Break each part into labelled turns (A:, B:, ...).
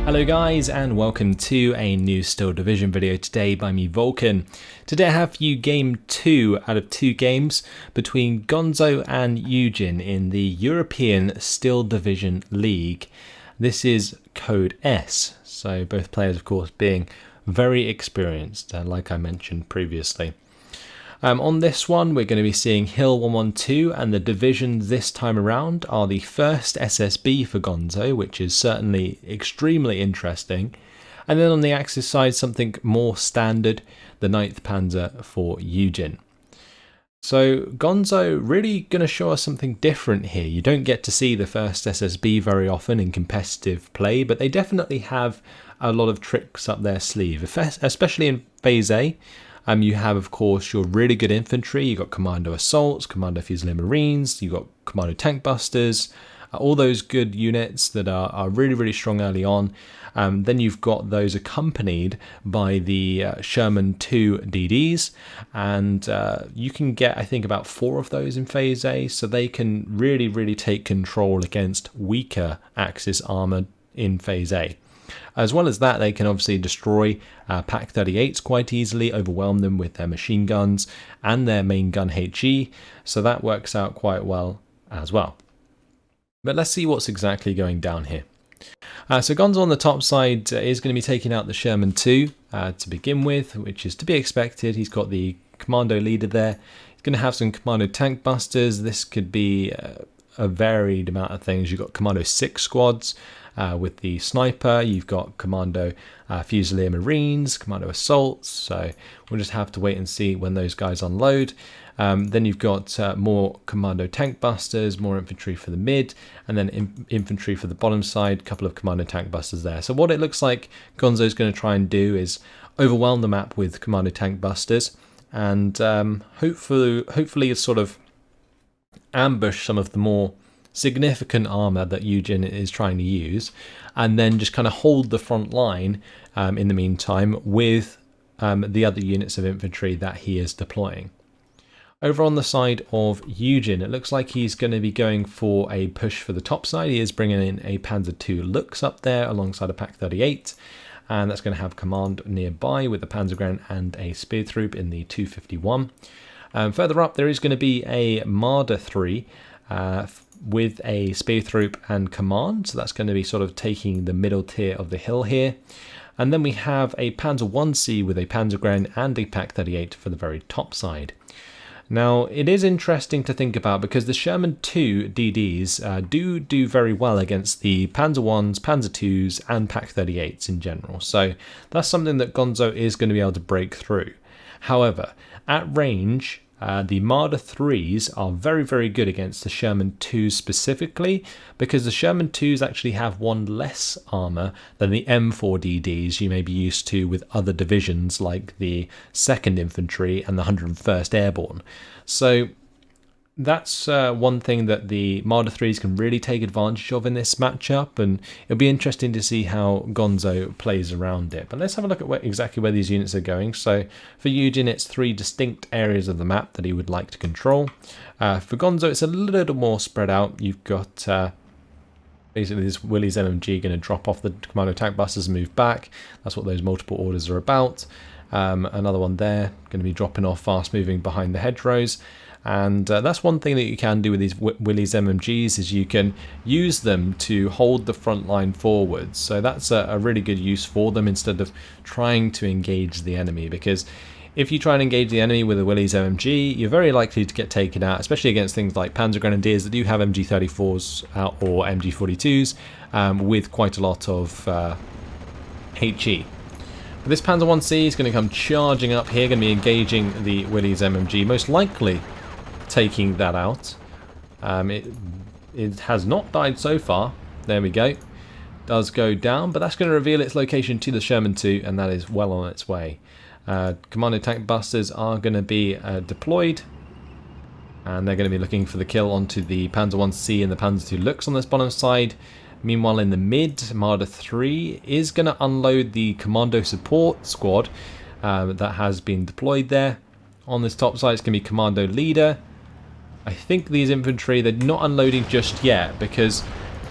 A: Hello guys, and welcome to a new Steel Division video today by me, Vulcan. Today I have for you game 2 out of 2 games between Gonzo and YueJin in the European Steel Division League. This is Code S, so both players of course being very experienced, like I mentioned previously. On this one we're going to be seeing Hill 112, and the divisions this time around are the 1st SSB for Gonzo, which is certainly extremely interesting, and then on the Axis side something more standard, the 9th Panzer for YueJin. So Gonzo really going to show us something different here. You don't get to see the 1st SSB very often in competitive play, but they definitely have a lot of tricks up their sleeve, especially in Phase A. You have, of course, your really good infantry. You've got Commando Assaults, Commando Fusilier Marines, you've got Commando Tank Busters, all those good units that are really, really strong early on. Then you've got those accompanied by the Sherman 2 DDs, and you can get, I think, about 4 of those in Phase A, so they can really, really take control against weaker Axis armour in Phase A. As well as that, they can obviously destroy Pack 38s quite easily, overwhelm them with their machine guns and their main gun HE, so that works out quite well as well. But let's see what's exactly going down here. So Gonzo on the top side is going to be taking out the Sherman 2 to begin with, which is to be expected. He's got the commando leader there. He's going to have some commando tank busters. This could be a varied amount of things. You've got commando 6 squads with the sniper. You've got commando Fusilier Marines, commando assaults, so we'll just have to wait and see when those guys unload. Then you've got more commando tank busters, more infantry for the mid, and then infantry for the bottom side, a couple of commando tank busters there. So what it looks like Gonzo's going to try and do is overwhelm the map with commando tank busters, and hopefully sort of ambush some of the more significant armor that YueJin is trying to use, and then just kind of hold the front line in the meantime with the other units of infantry that he is deploying. Over on the side of YueJin, it looks like he's going to be going for a push for the top side. He is bringing in a Panzer II Lux up there alongside a Pack 38, and that's going to have command nearby with a Panzergren and a Spear Troop in the 251. Further up there is going to be a Marder 3 with a Spear Troop and command, so that's going to be sort of taking the middle tier of the hill here. And then we have a Panzer 1C with a Panzergren and a Pack 38 for the very top side. Now it is interesting to think about because the Sherman 2 DDs do very well against the Panzer 1s, Panzer 2s and Pack 38s in general, so that's something that Gonzo is going to be able to break through. However, at range, the Marder 3s are very, very good against the Sherman 2s specifically, because the Sherman 2s actually have one less armour than the M4 DDs you may be used to with other divisions like the 2nd Infantry and the 101st Airborne. So that's one thing that the Marder 3s can really take advantage of in this matchup, and it'll be interesting to see how Gonzo plays around it. But let's have a look at exactly where these units are going. So for YueJin, it's 3 distinct areas of the map that he would like to control. For Gonzo, it's a little more spread out. You've got basically this Willys MMG going to drop off the commando tank busters and move back. That's what those multiple orders are about. Another one there, going to be dropping off fast moving behind the hedgerows. And that's one thing that you can do with these Willys MMGs, is you can use them to hold the front line forwards. So that's a really good use for them instead of trying to engage the enemy, because if you try and engage the enemy with a Willys MMG, you're very likely to get taken out, especially against things like Panzer Grenadiers that do have MG34s out or MG42s with quite a lot of HE. But this Panzer 1C is going to come charging up here, going to be engaging the Willys MMG, most likely taking that out. It has not died so far. There we go. Does go down, but that's going to reveal its location to the Sherman 2, and that is well on its way. Commando tank busters are going to be deployed, and they're going to be looking for the kill onto the Panzer 1C and the Panzer II Lux on this bottom side. Meanwhile, in the mid, Marder 3 is going to unload the Commando Support Squad that has been deployed there. On this top side, it's going to be Commando Leader. I think these infantry, they're not unloading just yet, because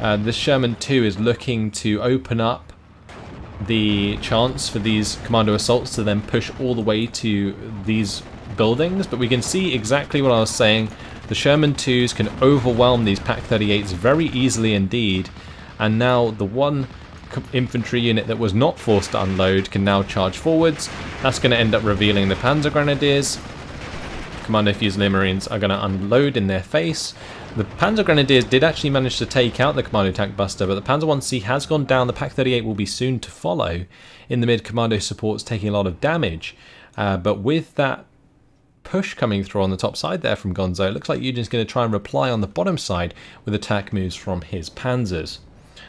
A: the Sherman 2 is looking to open up the chance for these commando assaults to then push all the way to these buildings, but we can see exactly what I was saying. The Sherman 2s can overwhelm these Pak 38s very easily indeed, and now the one infantry unit that was not forced to unload can now charge forwards. That's going to end up revealing the Panzer Grenadiers. Commando Fusilier Marines are going to unload in their face. The Panzer Grenadiers did actually manage to take out the Commando Tank Buster, but the Panzer 1C has gone down. The Pak 38 will be soon to follow. In the mid, Commando support's taking a lot of damage, but with that push coming through on the top side there from Gonzo, it looks like YueJin's going to try and reply on the bottom side with attack moves from his Panzers.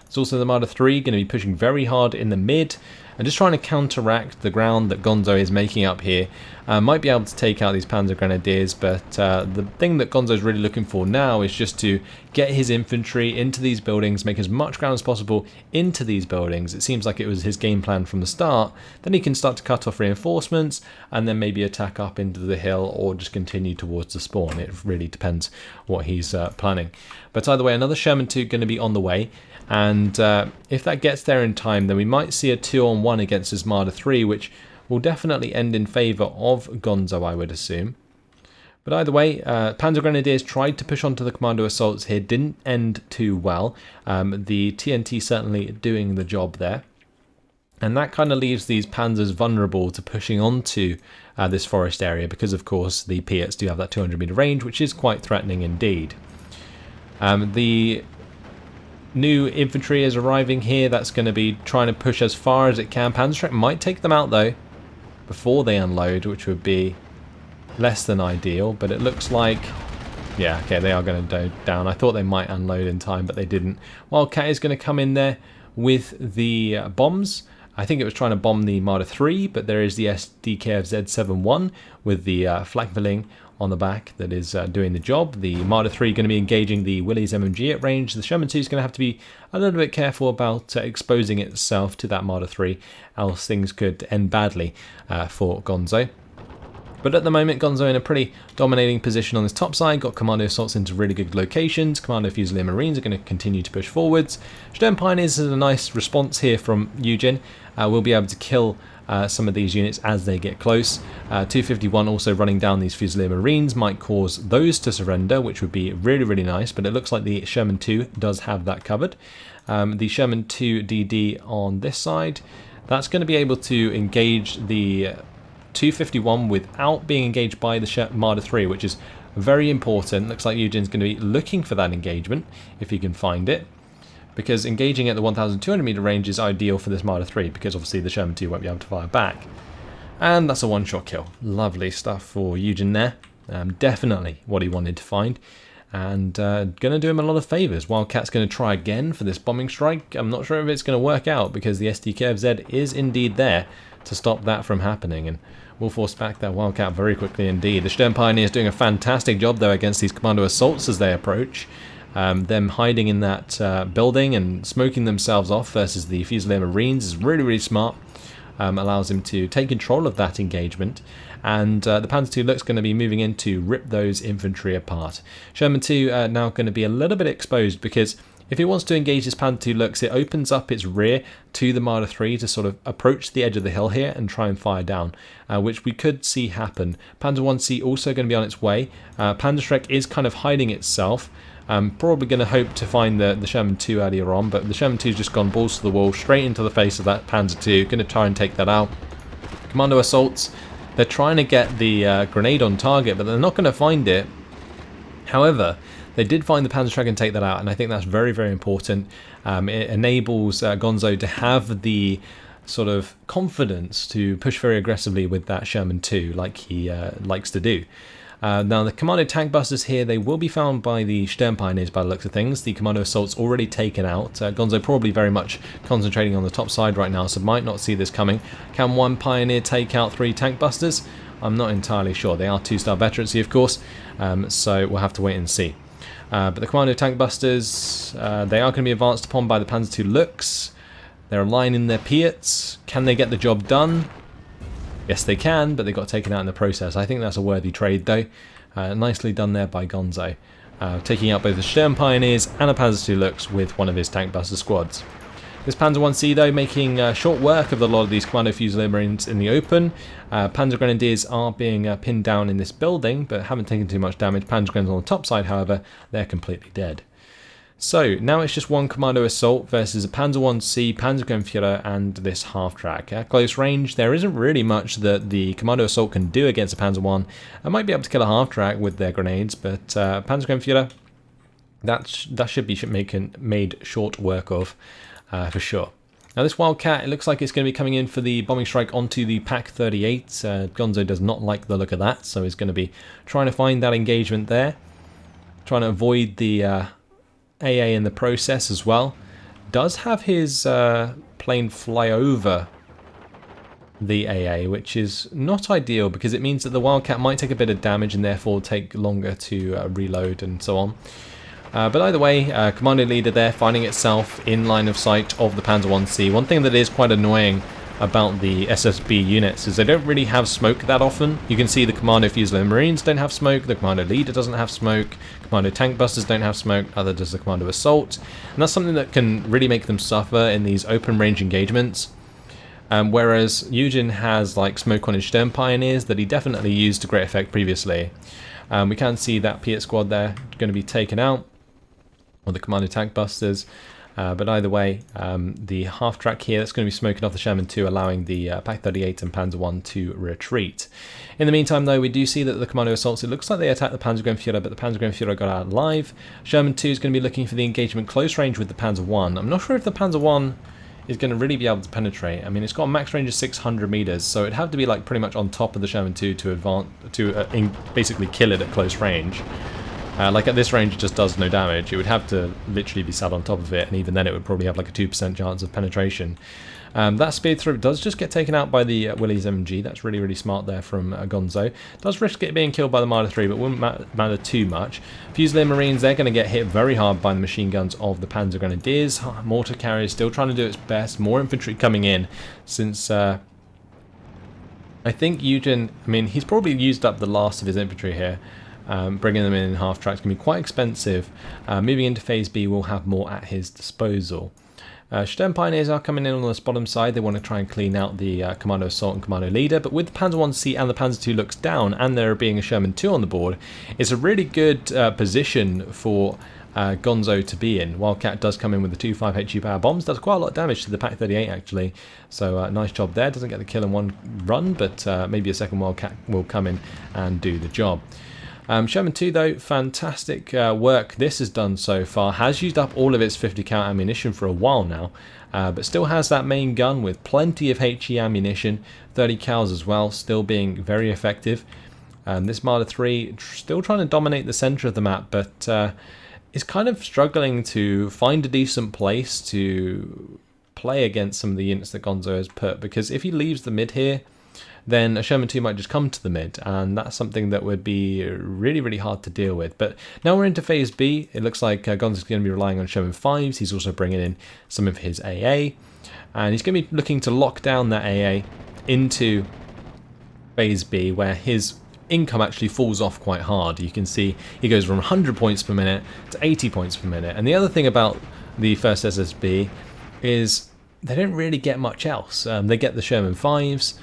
A: There's also the Marder 3 going to be pushing very hard in the mid and just trying to counteract the ground that Gonzo is making up here. Might be able to take out these Panzer Grenadiers, but the thing that Gonzo is really looking for now is just to get his infantry into these buildings, make as much ground as possible into these buildings. It seems like it was his game plan from the start. Then he can start to cut off reinforcements and then maybe attack up into the hill or just continue towards the spawn. It really depends what he's planning. But either way, another Sherman 2 going to be on the way. And if that gets there in time, then we might see a 2-on-1 against his Marder 3, which will definitely end in favour of Gonzo, I would assume. But either way, Panzer Grenadiers tried to push onto the commando assaults here, didn't end too well. The TNT certainly doing the job there. And that kind of leaves these Panzers vulnerable to pushing onto this forest area, because of course the Piats do have that 200 meter range, which is quite threatening indeed. The new infantry is arriving here. That's going to be trying to push as far as it can. Panzerschreck might take them out though before they unload, which would be less than ideal, but it looks like, yeah, okay, they are going to go down. I thought they might unload in time, but they didn't. Wildcat is going to come in there with the bombs. I think it was trying to bomb the Marder 3, but there is the SDKF Z71 with the flak-filling on the back that is doing the job. The Marder 3 going to be engaging the Willys MMG at range. The Sherman 2 is going to have to be a little bit careful about exposing itself to that Marder 3, else things could end badly for Gonzo. But at the moment, Gonzo in a pretty dominating position on this top side, got commando assaults into really good locations. Commando Fusilier Marines are going to continue to push forwards. Stern Pioneers is a nice response here from YueJin. We'll be able to kill some of these units as they get close. 251 also running down these Fusilier Marines might cause those to surrender, which would be really, really nice, but it looks like the Sherman 2 does have that covered. The Sherman 2 DD on this side, that's going to be able to engage the 251 without being engaged by the Marder 3, which is very important. Looks like YueJin's going to be looking for that engagement if he can find it, because engaging at the 1200 meter range is ideal for this Marder 3, because obviously the Sherman 2 won't be able to fire back. And that's a one-shot kill. Lovely stuff for YueJin there. Definitely what he wanted to find, and going to do him a lot of favours. Wildcat's going to try again for this bombing strike. I'm not sure if it's going to work out, because the SDKFZ is indeed there to stop that from happening, and will force back that Wildcat very quickly indeed. The Stern Pioneers doing a fantastic job though against these commando assaults as they approach. Them hiding in that building and smoking themselves off versus the Fusilier Marines is really, really smart. Allows him to take control of that engagement, and the Panzer 2 looks going to be moving in to rip those infantry apart. Sherman 2 now going to be a little bit exposed, because if he wants to engage this Panzer 2 looks, it opens up its rear to the Marder 3 to sort of approach the edge of the hill here and try and fire down, which we could see happen. Panzer 1C also going to be on its way. Panzerschreck is kind of hiding itself. Probably going to hope to find the Sherman 2 earlier on, but the Sherman 2's just gone balls to the wall, straight into the face of that Panzer 2. Going to try and take that out. Commando assaults, they're trying to get the grenade on target, but they're not going to find it. However, they did find the Panzerschreck and take that out, and I think that's very, very important. It enables Gonzo to have the sort of confidence to push very aggressively with that Sherman 2, like he likes to do. Now, the Commando Tank Busters here, they will be found by the Stern Pioneers by the looks of things. The Commando Assault's already taken out. Gonzo probably very much concentrating on the top side right now, so might not see this coming. Can one Pioneer take out 3 Tank Busters? I'm not entirely sure. They are 2-star veterancy, of course, so we'll have to wait and see. But the Commando Tank Busters, they are going to be advanced upon by the Panzer 2 Lux. They're aligning their Piats. Can they get the job done? Yes, they can, but they got taken out in the process. I think that's a worthy trade, though. Nicely done there by Gonzo. Taking out both the Stern Pioneers and a Panzer 2 Lux with one of his Tank Buster squads. This Panzer 1C though making short work of a lot of these Commando Fusilier Marines in the open. Panzer Grenadiers are being pinned down in this building, but haven't taken too much damage. Panzer Grenadiers on the top side, however, they're completely dead. So now it's just one Commando Assault versus a Panzer 1C, Panzergrenführer, and this half-track. At close range, there isn't really much that the Commando Assault can do against a Panzer 1. I might be able to kill a half-track with their grenades, but Panzergrenführer, that should be made short work of. For sure. Now this Wildcat, it looks like it's going to be coming in for the bombing strike onto the Pak-38. Gonzo does not like the look of that, so he's going to be trying to find that engagement there. Trying to avoid the AA in the process as well. Does have his plane fly over the AA, which is not ideal because it means that the Wildcat might take a bit of damage and therefore take longer to reload and so on. But either way, Commando Leader there finding itself in line of sight of the Panzer 1C. One thing that is quite annoying about the SSB units is they don't really have smoke that often. You can see the Commando Fusilier Marines don't have smoke, the Commando Leader doesn't have smoke, Commando Tank Busters don't have smoke, neither does the Commando Assault. And that's something that can really make them suffer in these open range engagements. Whereas YueJin has like smoke on his Stern Pioneers that he definitely used to great effect previously. We can see that Piet squad there going to be taken out, or the Commando Tank Busters, but either way, the half-track here, that's going to be smoking off the Sherman 2, allowing the Pak-38 and Panzer 1 to retreat. In the meantime, though, we do see that the Commando Assaults, it looks like they attacked the Panzergrenführer, but the Panzergrenführer got out alive. Sherman 2 is going to be looking for the engagement close range with the Panzer 1. I'm not sure if the Panzer 1 is going to really be able to penetrate. I mean, it's got a max range of 600 meters, so it'd have to be like pretty much on top of the Sherman 2 to basically kill it at close range. Like at this range it just does no damage. It would have to literally be sat on top of it, and even then it would probably have like a 2% chance of penetration. That speed through does just get taken out by the Willys MG. That's really, really smart there from Gonzo. Does risk it being killed by the Marder 3, but wouldn't matter too much. Fusilier Marines, they're going to get hit very hard by the machine guns of the Panzer Grenadiers. Mortar carriers still trying to do its best. More infantry coming in since I think YueJin, I mean, he's probably used up the last of his infantry here. Bringing them in half tracks can be quite expensive. Moving into phase B, we'll have more at his disposal. Stern Pioneers are coming in on this bottom side. They want to try and clean out the Commando Assault and Commando Leader, but with the Panzer 1C and the Panzer 2 looks down, and there being a Sherman 2 on the board, it's a really good position for Gonzo to be in. Wildcat does come in with the 2.5 HE power bombs, does quite a lot of damage to the Pak-38 actually, so nice job there. Doesn't get the kill in one run, but maybe a second Wildcat will come in and do the job. Sherman 2 though, fantastic work this has done so far. Has used up all of its 50 cal ammunition for a while now, but still has that main gun with plenty of HE ammunition, 30 cals as well, still being very effective. This Marder 3 still trying to dominate the center of the map, but is kind of struggling to find a decent place to play against some of the units that Gonzo has put, because if he leaves the mid here, then a Sherman 2 might just come to the mid, and that's something that would be really, really hard to deal with. But now we're into phase B. It looks like Gonzo's going to be relying on Sherman 5s. He's also bringing in some of his AA, and he's going to be looking to lock down that AA into phase B, where his income actually falls off quite hard. You can see he goes from 100 points per minute to 80 points per minute. And the other thing about the first SSB is they don't really get much else. They get the Sherman 5s.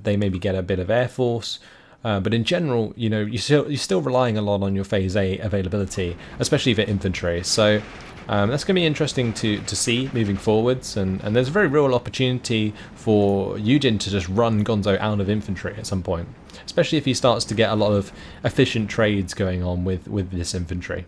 A: They maybe get a bit of Air Force, but in general, you know, you're still relying a lot on your Phase A availability, especially for infantry. So that's going to be interesting to see moving forwards, and there's a very real opportunity for YueJin to just run Gonzo out of infantry at some point, especially if he starts to get a lot of efficient trades going on with this infantry.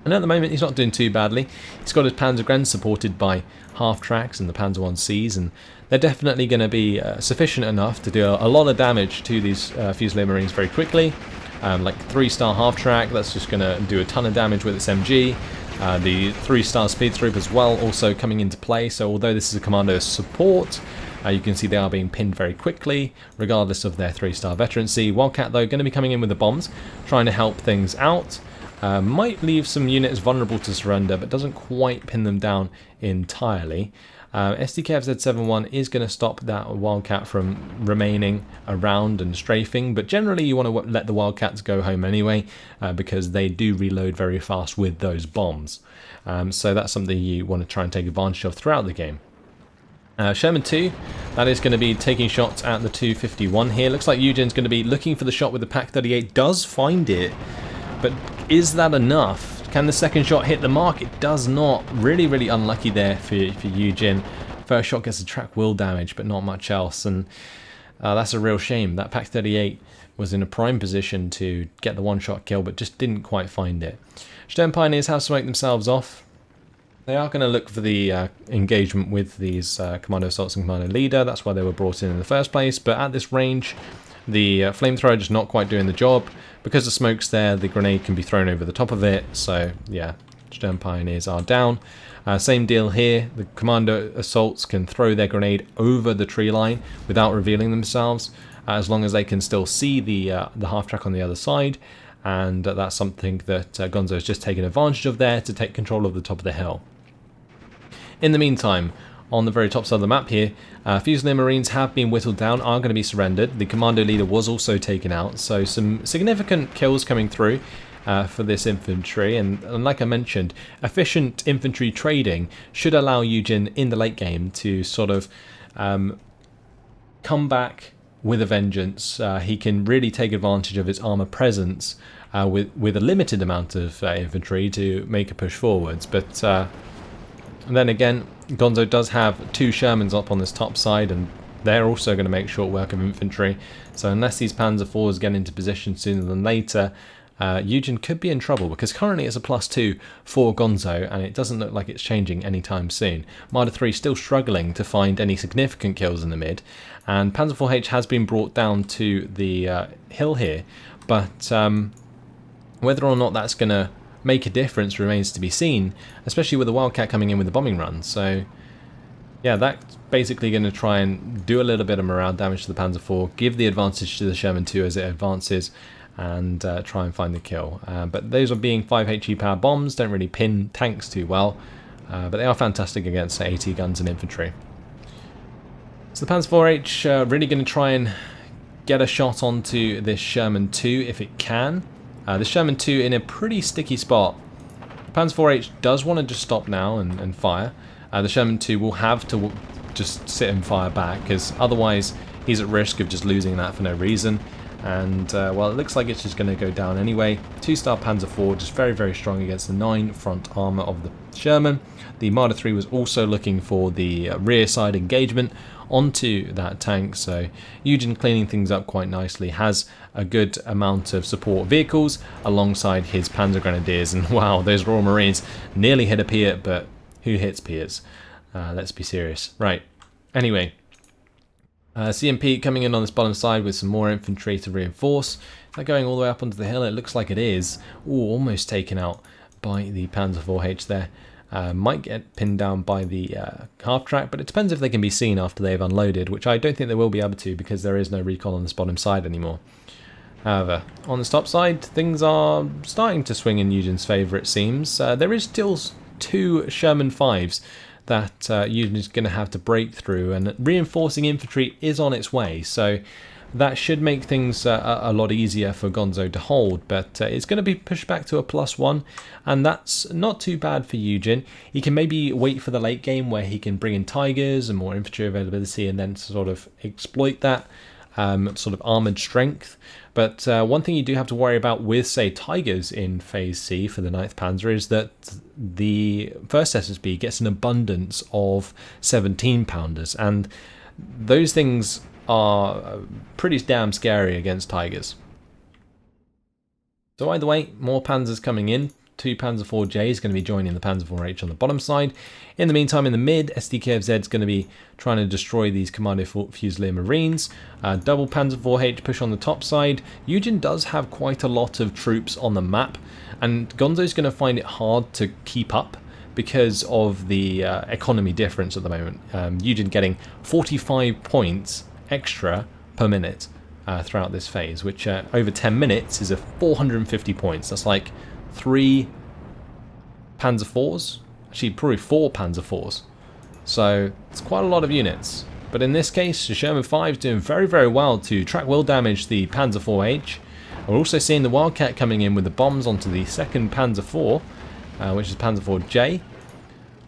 A: And at the moment, he's not doing too badly. He's got his Panzergren supported by half-tracks and the Panzer 1Cs, and they're definitely going to be sufficient enough to do a lot of damage to these Fusilier Marines very quickly. Like 3-star half-track, that's just going to do a ton of damage with its MG. The 3-star speed troop as well also coming into play, so although this is a commando support, you can see they are being pinned very quickly, regardless of their 3-star veterancy. Wildcat, though, going to be coming in with the bombs, trying to help things out. Might leave some units vulnerable to surrender, but doesn't quite pin them down entirely. SDKFZ71 is going to stop that Wildcat from remaining around and strafing, but generally you want to let the Wildcats go home anyway, because they do reload very fast with those bombs. So that's something you want to try and take advantage of throughout the game. Sherman 2, that is going to be taking shots at the 251 here. Looks like YueJin's going to be looking for the shot with the Pak-38, does find it, but is that enough? Can the second shot hit the mark? It does not. Really, really unlucky there for YueJin. First shot gets a track wheel damage, but not much else, and that's a real shame. That Pak-38 was in a prime position to get the one-shot kill, but just didn't quite find it. Stern Pioneers have smoked themselves off. They are going to look for the engagement with these Commando Assaults and Commando Leader. That's why they were brought in the first place. But at this range, the flamethrower just not quite doing the job. Because the smoke's there, the grenade can be thrown over the top of it. So yeah, Stern Pioneers are down. Same deal here. The Commando Assaults can throw their grenade over the tree line without revealing themselves, as long as they can still see the half-track on the other side. And that's something that Gonzo has just taken advantage of there to take control of the top of the hill. In the meantime, on the very top side of the map here, Fusilier Marines have been whittled down, are going to be surrendered. The Commando Leader was also taken out, so some significant kills coming through for this infantry. And like I mentioned, efficient infantry trading should allow YueJin in the late game to sort of come back with a vengeance. He can really take advantage of his armor presence with a limited amount of infantry to make a push forwards. But and then again, Gonzo does have 2 Shermans up on this top side, and they're also going to make short work of infantry. So unless these Panzer IVs get into position sooner than later, YueJin could be in trouble, because currently it's a +2 for Gonzo, and it doesn't look like it's changing anytime soon. Marder 3 still struggling to find any significant kills in the mid, and Panzer IV-H has been brought down to the hill here, but whether or not that's going to make a difference remains to be seen, especially with the Wildcat coming in with the bombing run. So yeah, that's basically going to try and do a little bit of morale damage to the Panzer IV, give the advantage to the Sherman 2 as it advances, and try and find the kill. But those are being 5 HE power bombs, don't really pin tanks too well, but they are fantastic against AT guns and infantry. So the Panzer IV-H really going to try and get a shot onto this Sherman 2 if it can. The Sherman 2 in a pretty sticky spot. The Panzer IV-H does want to just stop now and fire. The Sherman 2 will have to just sit and fire back, because otherwise he's at risk of just losing that for no reason. And well, it looks like it's just going to go down anyway. 2-star Panzer IV, just very, very strong against the 9 front armor of the Sherman. The Marder 3 was also looking for the rear side engagement onto that tank, so YueJin cleaning things up quite nicely, has a good amount of support vehicles alongside his Panzer Grenadiers, and wow, those Royal Marines nearly hit a Piat, but who hits Piats? Let's be serious. Right, anyway, CMP coming in on this bottom side with some more infantry to reinforce. Is that going all the way up onto the hill? It looks like it is. Ooh, almost taken out by the Panzer IV-H there. Might get pinned down by the half-track, but it depends if they can be seen after they've unloaded, which I don't think they will be able to, because there is no recon on this bottom side anymore. However, on this top side, things are starting to swing in YueJin's favour, it seems. There is still 2 Sherman 5s that YueJin is going to have to break through, and reinforcing infantry is on its way, so that should make things a lot easier for Gonzo to hold, but it's going to be pushed back to a +1, and that's not too bad for YueJin. He can maybe wait for the late game where he can bring in Tigers and more infantry availability, and then sort of exploit that sort of armoured strength. But one thing you do have to worry about with, say, Tigers in Phase C for the 9th Panzer is that the 1st SSB gets an abundance of 17-pounders, and those things are pretty damn scary against Tigers. So either way, more Panzers coming in. 2 Panzer IV-J is going to be joining the Panzer IV-H on the bottom side. In the meantime, in the mid, SDKFZ is going to be trying to destroy these Commando Fusilier Marines. Double Panzer IV-H push on the top side. YueJin does have quite a lot of troops on the map, and Gonzo's going to find it hard to keep up because of the economy difference at the moment. YueJin getting 45 points extra per minute throughout this phase, which over 10 minutes is a 450 points. That's like 3 Panzer IVs, actually probably 4 Panzer IVs. So it's quite a lot of units. But in this case, the Sherman 5 is doing very, very well to track will damage the Panzer IV-H. We're also seeing the Wildcat coming in with the bombs onto the second Panzer IV, which is Panzer IV-J.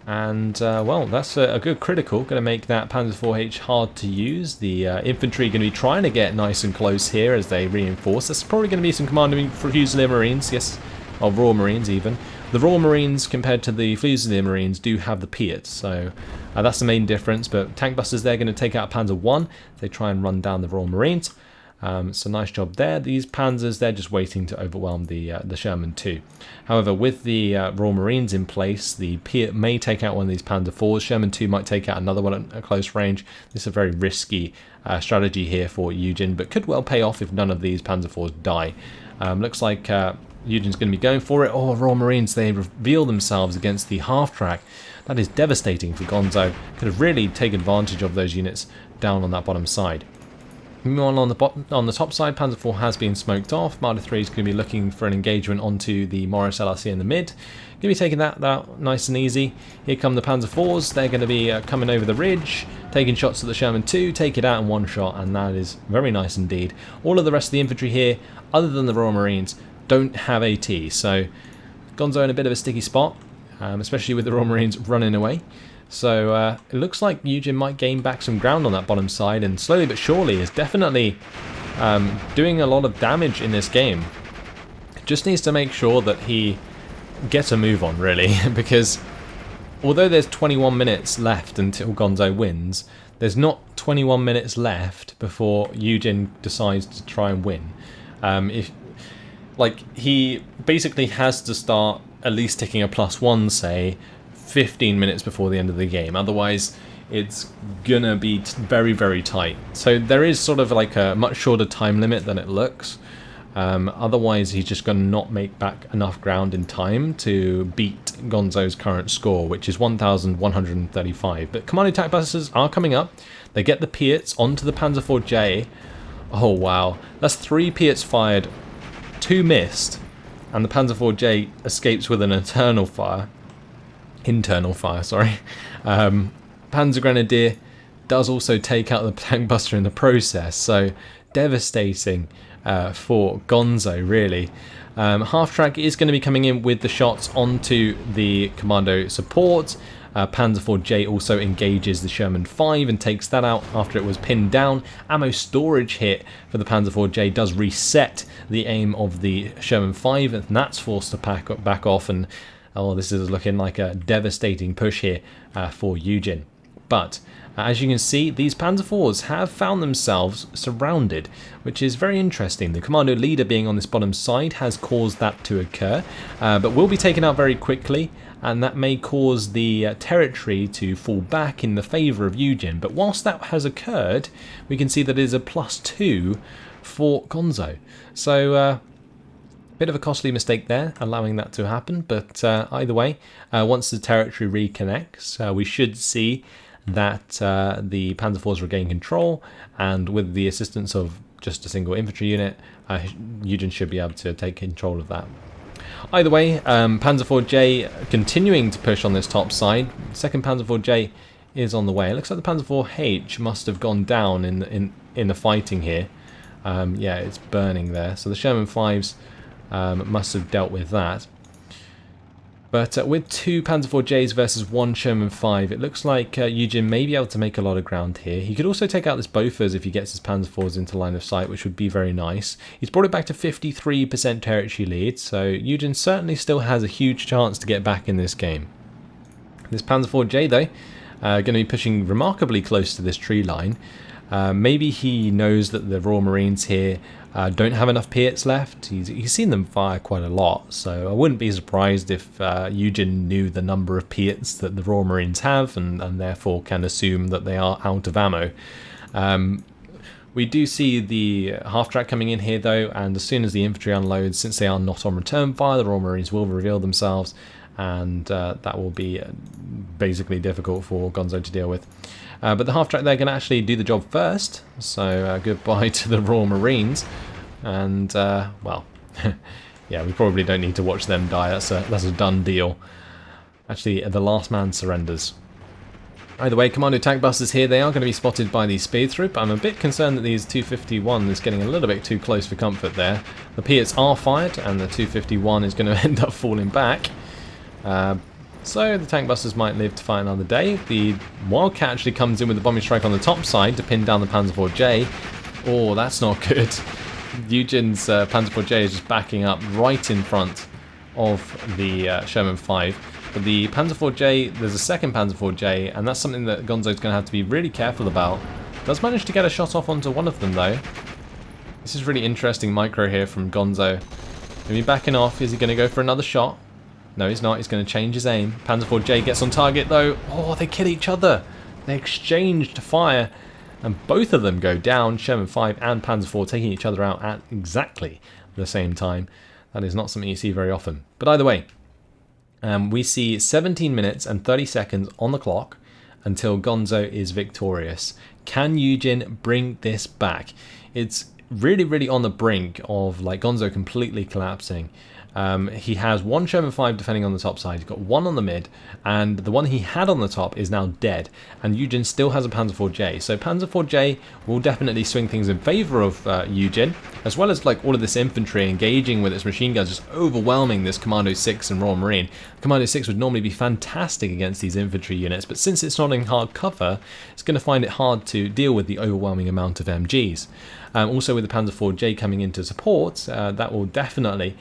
A: And, well, that's a good critical. Going to make that Panzer IV-H hard to use. The infantry going to be trying to get nice and close here as they reinforce. There's probably going to be some Commander Fusilier Marines, yes, or Royal Marines even. The Royal Marines compared to the Fusilier Marines do have the Piat, so that's the main difference. But tank busters, they're going to take out Panzer I. They try and run down the Royal Marines. So nice job there. These Panzers, they're just waiting to overwhelm the Sherman 2. However, with the Royal Marines in place, the Piat may take out one of these Panzer IVs. Sherman 2 might take out another one at close range. This is a very risky strategy here for YueJin, but could well pay off if none of these Panzer IVs die. Looks like YueJin's going to be going for it. Oh, Royal Marines, they reveal themselves against the half-track. That is devastating for Gonzo. Could have really taken advantage of those units down on that bottom side. Meanwhile, on the top side, Panzer IV has been smoked off. Marder 3 is going to be looking for an engagement onto the Morris LRC in the mid. Going to be taking that out nice and easy. Here come the Panzer IVs. They're going to be coming over the ridge, taking shots at the Sherman 2, take it out in one shot, and that is very nice indeed. All of the rest of the infantry here, other than the Royal Marines, don't have AT, so Gonzo in a bit of a sticky spot, especially with the Royal Marines running away. So it looks like YueJin might gain back some ground on that bottom side, and slowly but surely is definitely doing a lot of damage in this game. Just needs to make sure that he gets a move on, really, because although there's 21 minutes left until Gonzo wins, there's not 21 minutes left before YueJin decides to try and win. He basically has to start at least taking a +1, say, 15 minutes before the end of the game. Otherwise, it's gonna be very, very tight. So there is sort of like a much shorter time limit than it looks. Otherwise, he's just gonna not make back enough ground in time to beat Gonzo's current score, which is 1,135. But commando attack busters are coming up. They get the Piats onto the Panzer IV-J. Oh wow, that's 3 Piats fired, 2 missed, and the Panzer IV-J escapes with an internal fire, sorry. Panzer Grenadier does also take out the tank buster in the process, so devastating for Gonzo, really. Half-track is going to be coming in with the shots onto the commando support. Panzer IV-J also engages the Sherman 5 and takes that out after it was pinned down. Ammo storage hit for the Panzer IV-J does reset the aim of the Sherman 5, and that's forced to back off, and oh, this is looking like a devastating push here for YueJin. But as you can see, these Panzer IVs have found themselves surrounded, which is very interesting. The commando leader being on this bottom side has caused that to occur, but will be taken out very quickly, and that may cause the territory to fall back in the favour of YueJin. But whilst that has occurred, we can see that it is a +2 for Gonzo. So bit of a costly mistake there, allowing that to happen, but either way, once the territory reconnects, we should see that the Panzer IVs regain control, and with the assistance of just a single infantry unit, YueJin should be able to take control of that. Either way, Panzer IV-J continuing to push on this top side. Second Panzer IV-J is on the way. It looks like the Panzer IV-H must have gone down in the fighting here. Yeah, it's burning there. So the Sherman 5s must have dealt with that. But with 2 Panzer IV-Js versus 1 Sherman 5, it looks like YueJin may be able to make a lot of ground here. He could also take out this Bofors if he gets his Panzer IVs into line of sight, which would be very nice. He's brought it back to 53% territory lead, so YueJin certainly still has a huge chance to get back in this game. This Panzer IV-J, though, going to be pushing remarkably close to this tree line. Maybe he knows that the Royal Marines here don't have enough Piats left. He's seen them fire quite a lot, so I wouldn't be surprised if YueJin knew the number of Piats that the Royal Marines have, and therefore can assume that they are out of ammo. We do see the half-track coming in here though, and as soon as the infantry unloads, since they are not on return fire, the Royal Marines will reveal themselves, and that will be basically difficult for Gonzo to deal with. But the half-track, they're going to actually do the job first, so goodbye to the Royal Marines, and well, yeah, we probably don't need to watch them die. That's a done deal. Actually, the last man surrenders. Either way, Commando tank busters here, they are going to be spotted by the speed through, but I'm a bit concerned that these 251 is getting a little bit too close for comfort there. The Piats are fired, and the 251 is going to end up falling back. So the tank busters might live to fight another day. The Wildcat actually comes in with the bombing strike on the top side to pin down the Panzer IV-J. Oh, that's not good. YueJin's Panzer IV-J is just backing up right in front of the Sherman 5. But the Panzer IV-J, there's a second Panzer IV-J, and that's something that Gonzo's going to have to be really careful about. Does manage to get a shot off onto one of them, though. This is really interesting micro here from Gonzo. Going to be backing off. Is he going to go for another shot? No, he's not. He's going to change his aim. Panzer IV-J gets on target, though. Oh, they kill each other. They exchanged fire, and both of them go down. Sherman 5 and Panzer IV taking each other out at exactly the same time. That is not something you see very often. But either way, we see 17 minutes and 30 seconds on the clock until Gonzo is victorious. Can YueJin bring this back? It's really, really on the brink of like Gonzo completely collapsing. He has one Sherman 5 defending on the top side, he's got one on the mid, and the one he had on the top is now dead, and YueJin still has a Panzer IV-J, so Panzer IV-J will definitely swing things in favour of YueJin, as well as like all of this infantry engaging with its machine guns, just overwhelming this Commando 6 and Royal Marine. Commando 6 would normally be fantastic against these infantry units, but since it's not in hard cover, it's going to find it hard to deal with the overwhelming amount of MGs. Also with the Panzer IV-J coming into support, that will definitely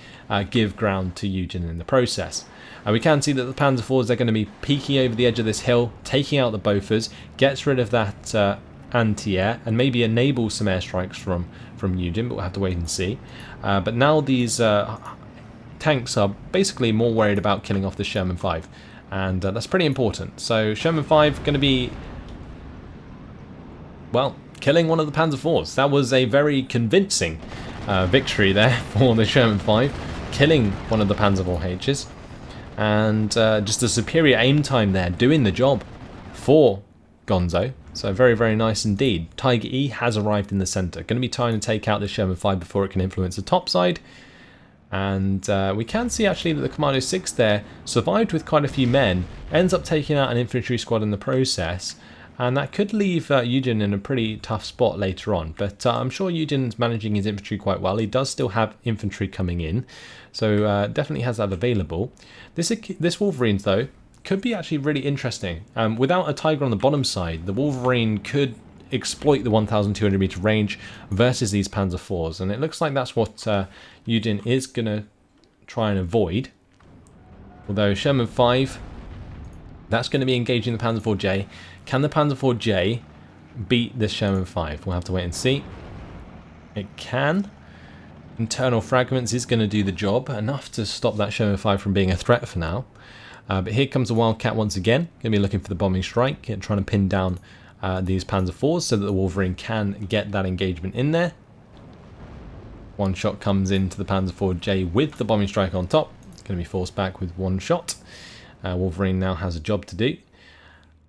A: give ground to YueJin in the process. We can see that the Panzer IVs, they're going to be peeking over the edge of this hill, taking out the Bofors, gets rid of that anti-air, and maybe enable some airstrikes from YueJin, but we'll have to wait and see. But now these tanks are basically more worried about killing off the Sherman 5, and that's pretty important. So Sherman 5 going to be, well, killing one of the Panzer IVs. That was a very convincing victory there for the Sherman 5, killing one of the Panzer IV-Hs, and just a superior aim time there, doing the job for Gonzo. So very, very nice indeed. Tiger E has arrived in the centre. Going to be trying to take out the Sherman 5 before it can influence the top side. And we can see actually that the Commando 6 there survived with quite a few men, ends up taking out an infantry squad in the process. And that could leave YueJin in a pretty tough spot later on. But I'm sure YueJin's managing his infantry quite well. He does still have infantry coming in. So definitely has that available. This Wolverine, though, could be actually really interesting. Without a Tiger on the bottom side, the Wolverine could exploit the 1,200 meter range versus these Panzer IVs. And it looks like that's what YueJin is going to try and avoid. Although Sherman 5, that's going to be engaging the Panzer IV-J. Can the Panzer IV-J beat this Sherman 5? We'll have to wait and see. It can. Internal fragments is going to do the job, enough to stop that Sherman 5 from being a threat for now. But here comes the Wildcat once again. Going to be looking for the bombing strike, and trying to pin down these Panzer IVs so that the Wolverine can get that engagement in there. One shot comes into the Panzer IV-J with the bombing strike on top. It's going to be forced back with one shot. Wolverine now has a job to do.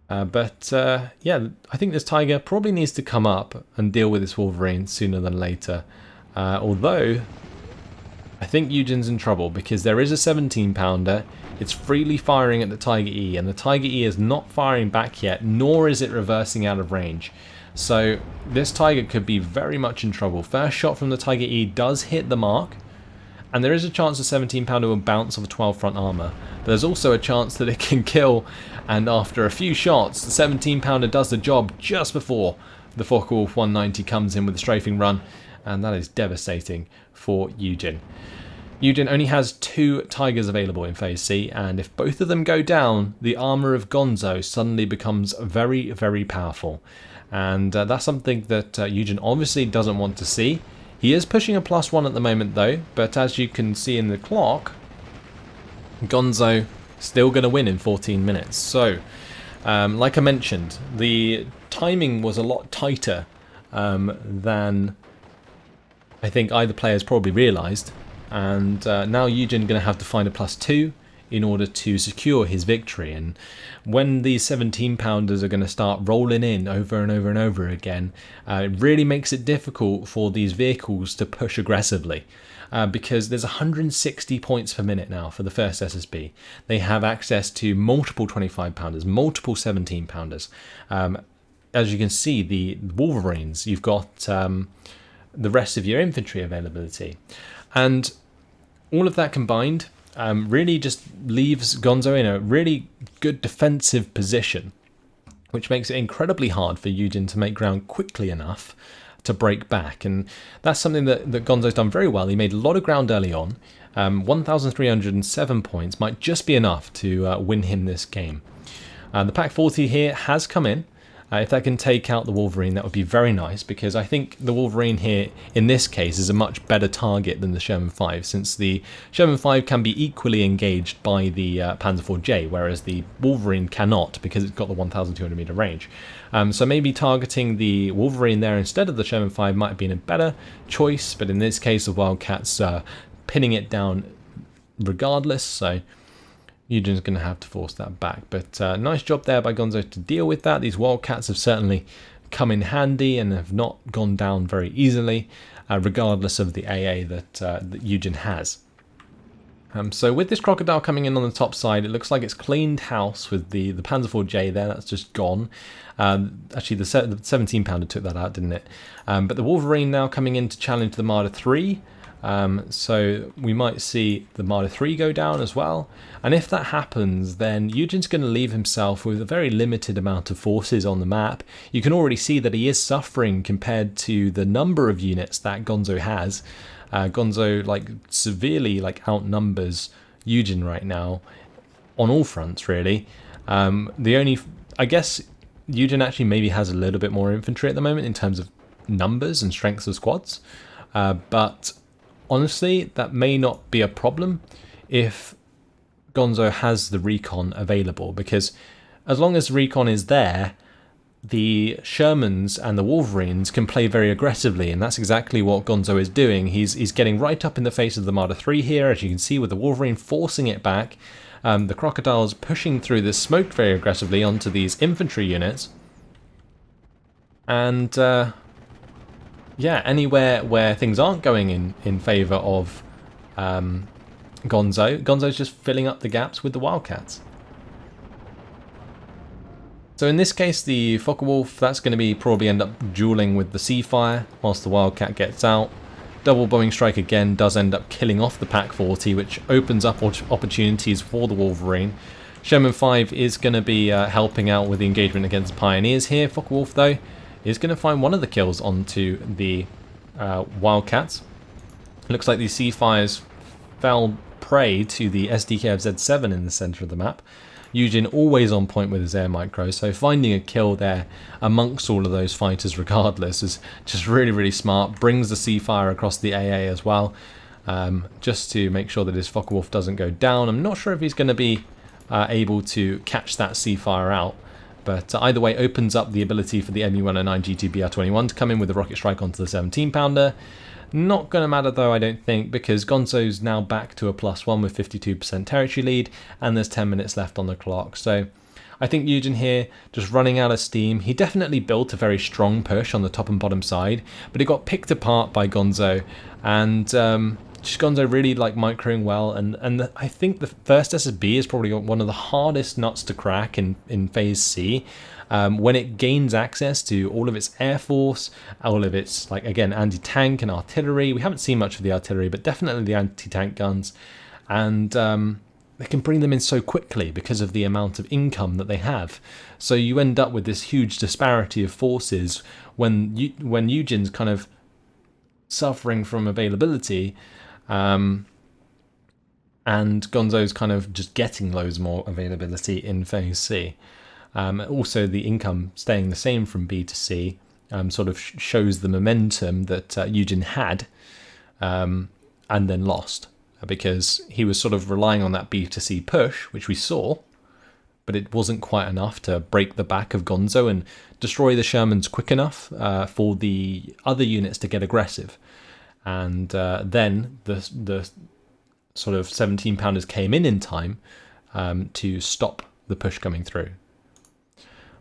A: Yeah, I think this Tiger probably needs to come up and deal with this Wolverine sooner than later. Although, I think YueJin's in trouble because there is a 17-pounder. It's freely firing at the Tiger E, and the Tiger E is not firing back yet, nor is it reversing out of range. So this Tiger could be very much in trouble. First shot from the Tiger E does hit the mark, and there is a chance the 17-pounder will bounce off a 12 front armour. But there's also a chance that it can kill, and after a few shots, the 17-pounder does the job just before the Focke-Wulf 190 comes in with a strafing run, and that is devastating for YueJin. YueJin only has 2 Tigers available in Phase C, and if both of them go down, the armour of Gonzo suddenly becomes very, very powerful. And that's something that YueJin obviously doesn't want to see. He is pushing a +1 at the moment though, but as you can see in the clock, Gonzo still going to win in 14 minutes. So, like I mentioned, the timing was a lot tighter than I think either player's probably realised. And now YueJin going to have to find a +2 in order to secure his victory. And when these 17-pounders are going to start rolling in over and over and over again, it really makes it difficult for these vehicles to push aggressively. Because there's 160 points per minute now for the first SSB. They have access to multiple 25-pounders, multiple 17-pounders. As you can see, the Wolverines, you've got the rest of your infantry availability. And all of that combined really just leaves Gonzo in a really good defensive position, which makes it incredibly hard for YueJin to make ground quickly enough to break back. And that's something that Gonzo's done very well. He made a lot of ground early on. 1,307 points might just be enough to win him this game. The Pak 40 here has come in. If that can take out the Wolverine, that would be very nice, because I think the Wolverine here, in this case, is a much better target than the Sherman 5, since the Sherman 5 can be equally engaged by the Panzer IV-J, whereas the Wolverine cannot, because it's got the 1,200 meter range. So maybe targeting the Wolverine there instead of the Sherman 5 might have been a better choice, but in this case, the Wildcats pinning it down regardless, so YueJin's going to have to force that back. But nice job there by Gonzo to deal with that. These Wildcats have certainly come in handy and have not gone down very easily, regardless of the AA that YueJin has. So with this Crocodile coming in on the top side, it looks like it's cleaned house with the Panzer IV-J there. That's just gone. Actually, the 17-pounder took that out, didn't it? But the Wolverine now coming in to challenge the Marder 3. So we might see the Marder 3 go down as well, and if that happens, then YueJin's going to leave himself with a very limited amount of forces on the map. You can already see that he is suffering compared to the number of units that Gonzo has. Gonzo severely outnumbers YueJin right now on all fronts, really. I guess YueJin actually maybe has a little bit more infantry at the moment in terms of numbers and strengths of squads, but honestly, that may not be a problem if Gonzo has the recon available, because as long as recon is there, the Shermans and the Wolverines can play very aggressively, and that's exactly what Gonzo is doing. He's getting right up in the face of the Marder 3 here, as you can see, with the Wolverine forcing it back. The Crocodile's pushing through the smoke very aggressively onto these infantry units. And yeah, anywhere where things aren't going in favour of Gonzo's just filling up the gaps with the Wildcats. So in this case, the Focke-Wulf, that's going to be probably end up dueling with the Seafire whilst the Wildcat gets out. Double bombing strike again does end up killing off the Pak 40, which opens up opportunities for the Wolverine. Sherman 5 is going to be helping out with the engagement against Pioneers here. Focke-Wulf, though, is going to find one of the kills onto the Wildcats. Looks like these Seafires fell prey to the SDK of Z7 in the centre of the map. YueJin always on point with his air micro, so finding a kill there amongst all of those fighters regardless is just really smart. Brings the Seafire across the AA as well, just to make sure that his Focke-Wulf doesn't go down. I'm not sure if he's going to be able to catch that Seafire out, but either way opens up the ability for the MU-109 G2BR21 to come in with a rocket strike onto the 17-pounder. Not going to matter though, I don't think, because Gonzo's now back to a +1 with 52% territory lead, and there's 10 minutes left on the clock. So I think YueJin here just running out of steam. He definitely built a very strong push on the top and bottom side, but it got picked apart by Gonzo, and just Gonzo really microing well, and I think the first SSB is probably one of the hardest nuts to crack in Phase C. When it gains access to all of its air force, all of its, again, anti-tank and artillery. We haven't seen much of the artillery, but definitely the anti-tank guns. And they can bring them in so quickly because of the amount of income that they have. So you end up with this huge disparity of forces when YueJin's kind of suffering from availability, and Gonzo's kind of just getting loads more availability in Phase C. Also, the income staying the same from B to C sort of shows the momentum that YueJin had and then lost, because he was sort of relying on that B to C push, which we saw, but it wasn't quite enough to break the back of Gonzo and destroy the Shermans quick enough for the other units to get aggressive. And then the sort of 17 pounders came in time to stop the push coming through.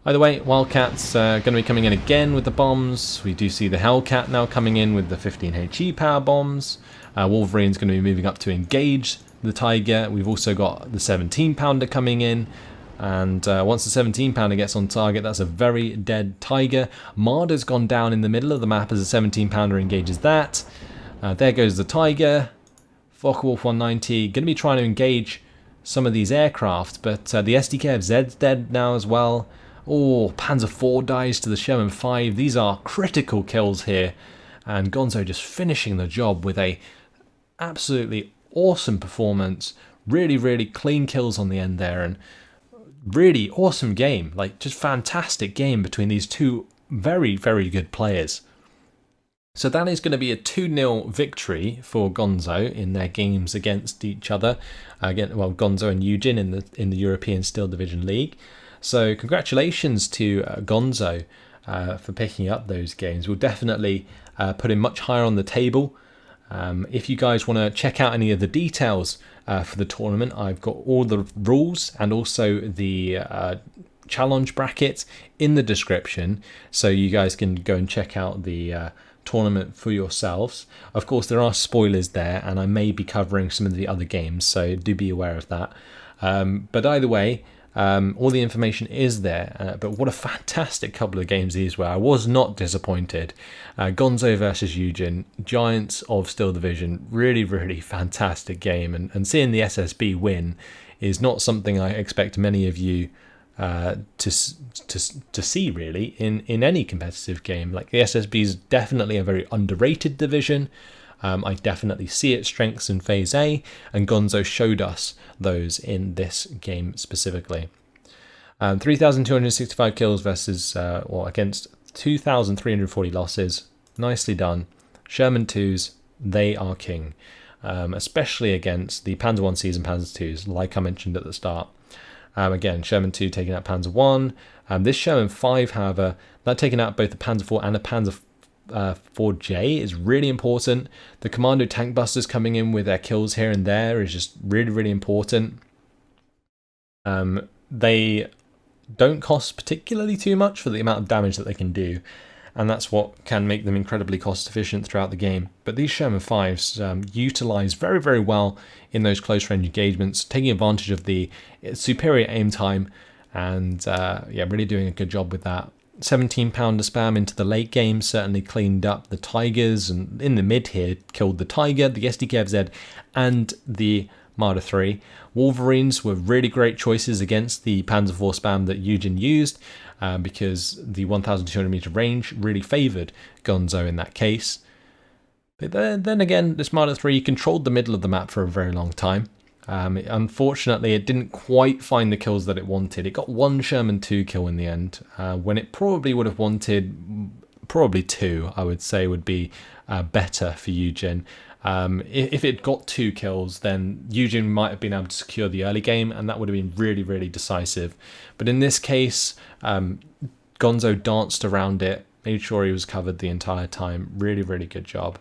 A: Either way, Wildcat's going to be coming in again with the bombs. We do see the Hellcat now coming in with the 15 HE power bombs. Wolverine's going to be moving up to engage the Tiger. We've also got the 17 pounder coming in. And once the 17 pounder gets on target, that's a very dead Tiger. Marder's gone down in the middle of the map as a 17 pounder engages that. There goes the Tiger. Focke-Wulf 190 going to be trying to engage some of these aircraft, but the SDKFZ's dead now as well. Oh, Panzer 4 dies to the Sherman 5. These are critical kills here, and Gonzo just finishing the job with a absolutely awesome performance. Really, really clean kills on the end there, and really awesome game. Like, just fantastic game between these two very, very good players. So that is going to be a 2-0 victory for Gonzo in their games against each other. Gonzo and YueJin in the European Steel Division League. So congratulations to Gonzo for picking up those games. We'll definitely put him much higher on the table. If you guys want to check out any of the details for the tournament, I've got all the rules and also the challenge bracket in the description, so you guys can go and check out the tournament for yourselves. Of course, there are spoilers there, and I may be covering some of the other games, so do be aware of that. But either way, all the information is there, but what a fantastic couple of games these were. I was not disappointed. Gonzo versus YueJin, Giants of Steel Division, really, really fantastic game, and seeing the SSB win is not something I expect many of you to see really in any competitive game. Like, the SSB is definitely a very underrated division. I definitely see its strengths in Phase A, and Gonzo showed us those in this game specifically. 3,265 kills versus against 2,340 losses. Nicely done. Sherman 2s, they are king, especially against the Panzer 1Cs and Panzer 2s, like I mentioned at the start. Again, Sherman 2 taking out Panzer 1. This Sherman 5, however, that taking out both the Panzer 4 and a Panzer 4J is really important. The Commando tank busters coming in with their kills here and there is just really, really important. They don't cost particularly too much for the amount of damage that they can do, and that's what can make them incredibly cost efficient throughout the game. But these Sherman 5s utilize very, very well in those close range engagements, taking advantage of the superior aim time, and really doing a good job with that. 17 pounder spam into the late game certainly cleaned up the Tigers, and in the mid here killed the Tiger, the SDKFZ, and the Marder 3. Wolverines were really great choices against the Panzer 4 spam that YueJin used, because the 1,200 meter range really favoured Gonzo in that case. But then again, this Marder 3 controlled the middle of the map for a very long time. Unfortunately, it didn't quite find the kills that it wanted. It got one Sherman 2 kill in the end, when it probably would have wanted probably 2, I would say would be better for YueJin. If it got 2 kills, then YueJin might have been able to secure the early game, and that would have been really, really decisive. But in this case, Gonzo danced around it, made sure he was covered the entire time. Really, really good job.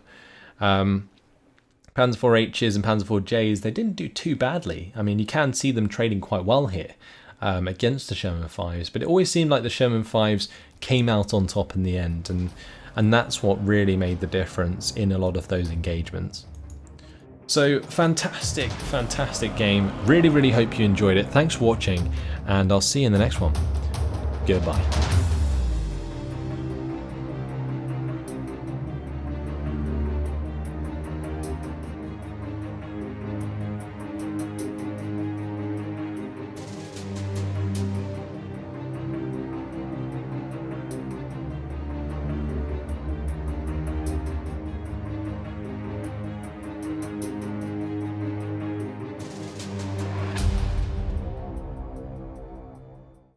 A: Panzer 4Hs and Panzer 4Js, they didn't do too badly. I mean, you can see them trading quite well here against the Sherman 5s, but it always seemed like the Sherman 5s came out on top in the end, and that's what really made the difference in a lot of those engagements. So fantastic, fantastic game. Really, really hope you enjoyed it. Thanks for watching, and I'll see you in the next one. Goodbye.